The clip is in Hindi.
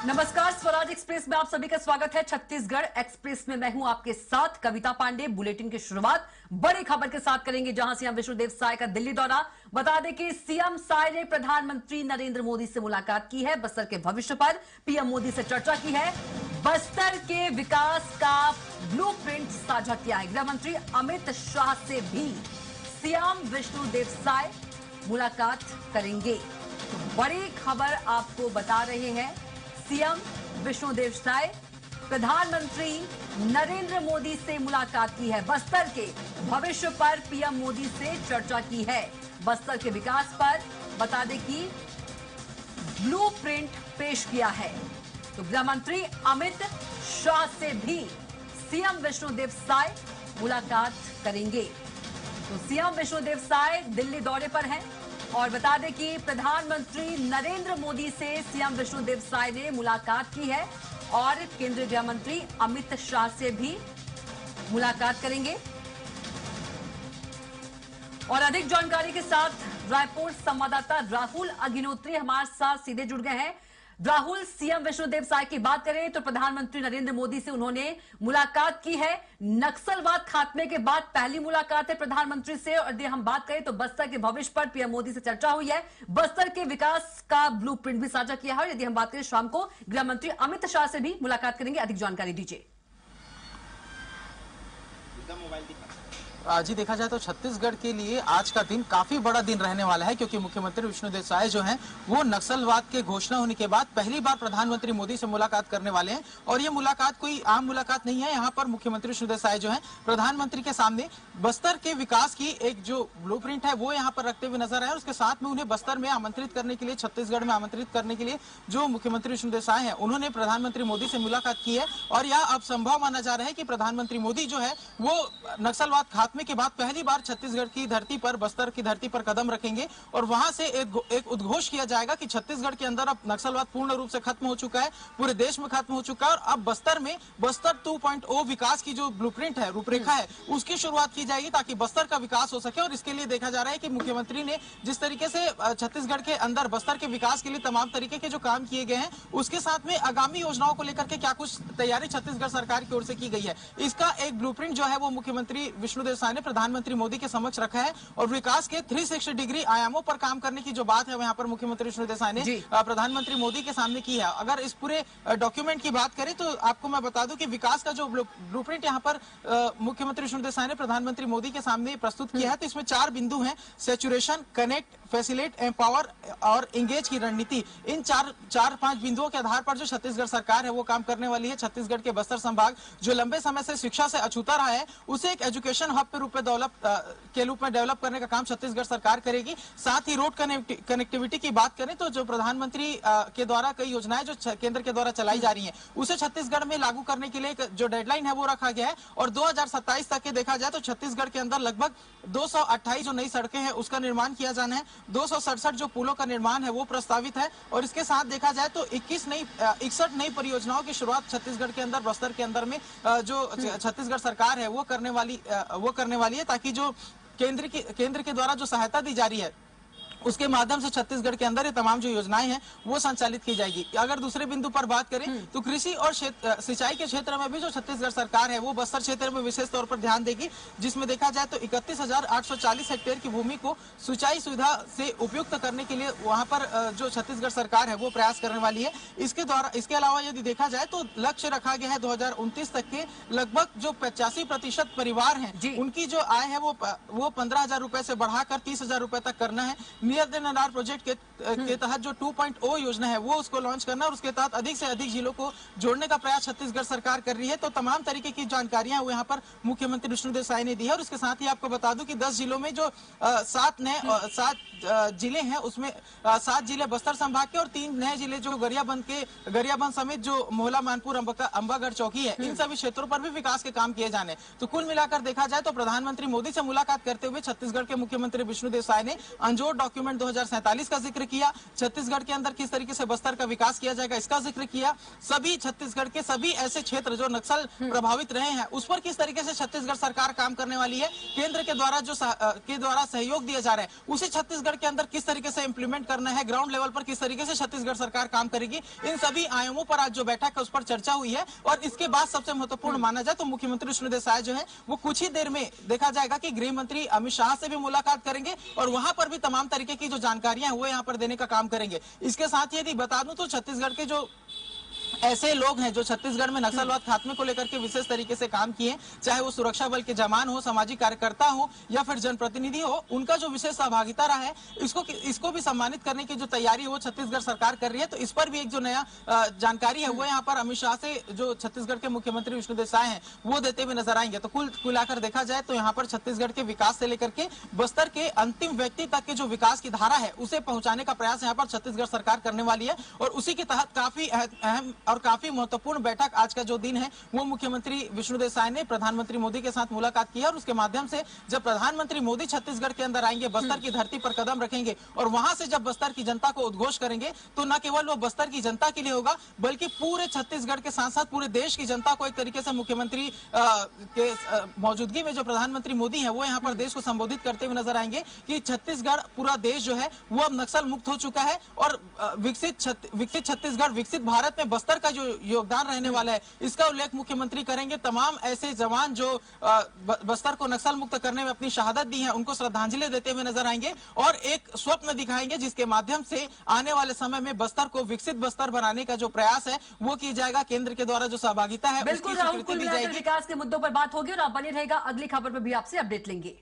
नमस्कार, स्वराज एक्सप्रेस में आप सभी का स्वागत है। छत्तीसगढ़ एक्सप्रेस में मैं हूं आपके साथ कविता पांडे। बुलेटिन की शुरुआत बड़ी खबर के साथ करेंगे, जहां सीएम विष्णुदेव साय का दिल्ली दौरा। बता दें कि सीएम साय ने प्रधानमंत्री नरेंद्र मोदी से मुलाकात की है। बस्तर के भविष्य पर पीएम मोदी से चर्चा की है। बस्तर के विकास का ब्लूप्रिंट साझा किया है। गृह मंत्री अमित शाह से भी सीएम विष्णुदेव साय मुलाकात करेंगे। तो बड़ी खबर आपको बता रहे हैं, सीएम विष्णुदेव साय प्रधानमंत्री नरेंद्र मोदी से मुलाकात की है। बस्तर के भविष्य पर पीएम मोदी से चर्चा की है। बस्तर के विकास पर बता दें कि ब्लूप्रिंट पेश किया है। तो गृह मंत्री अमित शाह से भी सीएम विष्णुदेव साय मुलाकात करेंगे। तो सीएम विष्णुदेव साय दिल्ली दौरे पर हैं और बता दें कि प्रधानमंत्री नरेंद्र मोदी से सीएम विष्णुदेव साय ने मुलाकात की है और केंद्रीय गृह मंत्री अमित शाह से भी मुलाकात करेंगे। और अधिक जानकारी के साथ रायपुर संवाददाता राहुल अग्निहोत्री हमारे साथ सीधे जुड़ गए हैं। राहुल, सीएम विष्णुदेव साय की बात करें तो प्रधानमंत्री नरेंद्र मोदी से उन्होंने मुलाकात की है। नक्सलवाद खात्मे के बाद पहली मुलाकात है प्रधानमंत्री से। और यदि हम बात करें तो बस्तर के भविष्य पर पीएम मोदी से चर्चा हुई है। बस्तर के विकास का ब्लूप्रिंट भी साझा किया है। और यदि हम बात करें शाम को गृह मंत्री अमित शाह से भी मुलाकात करेंगे। अधिक जानकारी दीजिए। जी, देखा जाए तो छत्तीसगढ़ के लिए आज का दिन काफी बड़ा दिन रहने वाला है, क्योंकि मुख्यमंत्री विष्णुदेव साय जो हैं वो नक्सलवाद के घोषणा होने के बाद पहली बार प्रधानमंत्री मोदी से मुलाकात करने वाले हैं। और ये मुलाकात कोई आम मुलाकात नहीं है। यहाँ पर मुख्यमंत्री विष्णुदेव साय जो हैं प्रधानमंत्री के सामने बस्तर के विकास की एक जो ब्लूप्रिंट है वो यहाँ पर रखते हुए नजर आए। और उसके साथ में उन्हें बस्तर में आमंत्रित करने के लिए, छत्तीसगढ़ में आमंत्रित करने के लिए जो मुख्यमंत्री विष्णुदेव साय है उन्होंने प्रधानमंत्री मोदी से मुलाकात की है। और यह अब संभव माना जा रहा है कि प्रधानमंत्री मोदी जो है वो नक्सलवाद खात्मे के बाद पहली बार छत्तीसगढ़ की धरती पर, बस्तर की धरती पर कदम रखेंगे। और वहां से एक उद्घोष किया जाएगा कि छत्तीसगढ़ के अंदर अब नक्सलवाद पूर्ण रूप से खत्म हो चुका है, पूरे देश में खत्म हो चुका है। और अब बस्तर में बस्तर 2.0 विकास की जो ब्लूप्रिंट है, रूपरेखा है, उसकी शुरुआत की जाएगी ताकि बस्तर का विकास हो सके। और इसके लिए देखा जा रहा है कि मुख्यमंत्री ने जिस तरीके से छत्तीसगढ़ के अंदर बस्तर के विकास के लिए तमाम तरीके के जो काम किए गए हैं, उसके साथ में आगामी योजनाओं को लेकर के क्या कुछ तैयारी छत्तीसगढ़ सरकार की ओर से की गई है, इसका एक ब्लूप्रिंट जो है वो मुख्यमंत्री विष्णुदेव साय ने प्रधानमंत्री मोदी के समक्ष रखा है। और विकास के 360 डिग्री आयामों पर काम करने की जो बात है यहाँ पर मुख्यमंत्री विष्णुदेव साय ने प्रधानमंत्री मोदी के सामने की है। अगर इस पूरे डॉक्यूमेंट की बात करें तो आपको मैं बता दूं कि विकास का जो ब्लूप्रिंट यहाँ पर मुख्यमंत्री विष्णुदेव साय ने प्रधानमंत्री मोदी के सामने प्रस्तुत किया है। तो इसमें 4 बिंदु हैं: सेचुरेशन, कनेक्ट, फैसिलिटेट, एम्पावर और इंगेज की रणनीति। इन 4-5 बिंदुओं के आधार पर जो छत्तीसगढ़ सरकार है वो काम करने वाली है। छत्तीसगढ़ के बस्तर संभाग जो लंबे समय से शिक्षा से अछूता रहा है, उसे एक एजुकेशन हब के रूप में डेवलप करने का काम छत्तीसगढ़ सरकार करेगी। साथ ही रोड कनेक्टिविटी की बात करें तो जो प्रधानमंत्री के द्वारा कई योजनाएं जो केंद्र के द्वारा चलाई जा रही हैं, उसे छत्तीसगढ़ में लागू करने के लिए जो डेडलाइन है वो रखा गया है। और 2027 तक के देखा जाए तो छत्तीसगढ़ के अंदर लगभग 228 जो नई सड़कें हैं उसका निर्माण किया जाना है। 267 जो पुलों का निर्माण है वो प्रस्तावित है। और इसके साथ देखा जाए तो 61 नई परियोजनाओं की शुरुआत छत्तीसगढ़ के अंदर, बस्तर के अंदर में जो छत्तीसगढ़ सरकार है वो करने वाली है, ताकि जो केंद्र के द्वारा जो सहायता दी जा रही है उसके माध्यम से छत्तीसगढ़ के अंदर ये तमाम जो योजनाएं हैं वो संचालित की जाएगी। अगर दूसरे बिंदु पर बात करें तो कृषि और सिंचाई के क्षेत्र में भी जो छत्तीसगढ़ सरकार है वो बस्तर क्षेत्र में विशेष तौर पर ध्यान देगी, जिसमें देखा जाए तो 31,840 हेक्टेयर की भूमि को सिंचाई सुविधा से उपयुक्त करने के लिए वहां पर जो छत्तीसगढ़ सरकार है वो प्रयास करने वाली है। इसके अलावा यदि देखा जाए तो लक्ष्य रखा गया है 2029 तक के लगभग जो 85% परिवार हैं उनकी जो आय है वो 15,000 रुपए से बढ़ाकर 30,000 रुपए तक करना है। नियर प्रोजेक्ट के तहत जो 2.0 योजना है वो उसको लॉन्च करना और उसके तहत अधिक से अधिक जिलों को जोड़ने का प्रयास छत्तीसगढ़ सरकार कर रही है। तो तमाम तरीके की जानकारियां वो यहाँ पर मुख्यमंत्री विष्णुदेव साय ने दी है। और इसके साथ ही आपको बता दूं कि 10 जिलों में जो 7 जिले हैं उसमें 7 जिले बस्तर संभाग के और 3 नए जिले जो गरियाबंद समेत जो मोहला, मानपुर, अंबागढ़ चौकी है, इन सभी क्षेत्रों पर भी विकास के काम किए जाने। तो कुल मिलाकर देखा जाए तो प्रधानमंत्री मोदी से मुलाकात करते हुए छत्तीसगढ़ के मुख्यमंत्री विष्णुदेव साय ने अनजोड़ डॉक्यूमेंट डॉक्यूमेंट 2047 का जिक्र किया, छत्तीसगढ़ के अंदर किस तरीके से बस्तर का विकास किया जाएगा इसका जिक्र किया, सभी छत्तीसगढ़ के सभी ऐसे क्षेत्र जो नक्सल प्रभावित रहे हैं उस पर किस तरीके से छत्तीसगढ़ सरकार काम करने वाली है, केंद्र के द्वारा सहयोग दिया जा रहा है उसे छत्तीसगढ़ के अंदर किस तरीके से इंप्लीमेंट करना है, ग्राउंड लेवल पर किस तरीके से छत्तीसगढ़ सरकार काम करेगी, इन सभी आयामों पर आज जो बैठक है उस पर चर्चा हुई है। और इसके बाद सबसे महत्वपूर्ण माना जाए तो मुख्यमंत्री विष्णुदेव साय जो है वो कुछ ही देर में देखा जाएगा कि गृह मंत्री अमित शाह से भी मुलाकात करेंगे और वहां पर भी तमाम तरीके की जो जानकारियां हैं वो यहाँ पर देने का काम करेंगे। इसके साथ ही यदि बता दूं तो छत्तीसगढ़ के जो ऐसे लोग हैं जो छत्तीसगढ़ में नक्सलवाद खात्मे को लेकर के विशेष तरीके से काम किए, चाहे वो सुरक्षा बल के जवान हो, सामाजिक कार्यकर्ता हो या फिर जनप्रतिनिधि हो, उनका जो विशेष सहभागिता रहा है इसको भी सम्मानित करने की जो तैयारी है वो छत्तीसगढ़ सरकार कर रही है। तो इस पर भी एक जो नया जानकारी है वो यहाँ पर अमित शाह से जो छत्तीसगढ़ के मुख्यमंत्री विष्णुदेव साय हैं वो देते हुए नजर आएंगे। तो कुल मिलाकर देखा जाए तो यहाँ पर छत्तीसगढ़ के विकास से लेकर के बस्तर के अंतिम व्यक्ति तक के जो विकास की धारा है उसे पहुंचाने का प्रयास यहाँ पर छत्तीसगढ़ सरकार करने वाली है और उसी के तहत काफी अहम और काफी महत्वपूर्ण बैठक आज का जो दिन है वो मुख्यमंत्री विष्णुदेव साय ने प्रधानमंत्री मोदी के साथ मुलाकात की है और उसके माध्यम से जब प्रधानमंत्री मोदी छत्तीसगढ़ के अंदर आएंगे, बस्तर की धरती पर कदम रखेंगे और वहां से जब बस्तर की जनता को उद्घोष करेंगे तो न केवल वो बस्तर की जनता के लिए होगा बल्कि पूरे छत्तीसगढ़ के साथ साथ पूरे देश की जनता को एक तरीके से मुख्यमंत्री के मौजूदगी में जो प्रधानमंत्री मोदी है वो यहाँ पर देश को संबोधित करते हुए नजर आएंगे कि छत्तीसगढ़ पूरा देश जो है वो अब नक्सल मुक्त हो चुका है और विकसित छत्तीसगढ़ विकसित भारत में बस्तर का जो योगदान रहने वाला है इसका उल्लेख मुख्यमंत्री करेंगे। तमाम ऐसे जवान जो बस्तर को नक्सल मुक्त करने में अपनी शहादत दी है उनको श्रद्धांजलि देते हुए नजर आएंगे और एक स्वप्न दिखाएंगे जिसके माध्यम से आने वाले समय में बस्तर को विकसित बस्तर बनाने का जो प्रयास है वो किया जाएगा। केंद्र के द्वारा जो सहभागिता है बिल्कुल राहुल, कुल मिलाकर विकास के मुद्दों पर बात होगी और आप बने रहेगा, अगली खबर पर भी आपसे अपडेट लेंगे।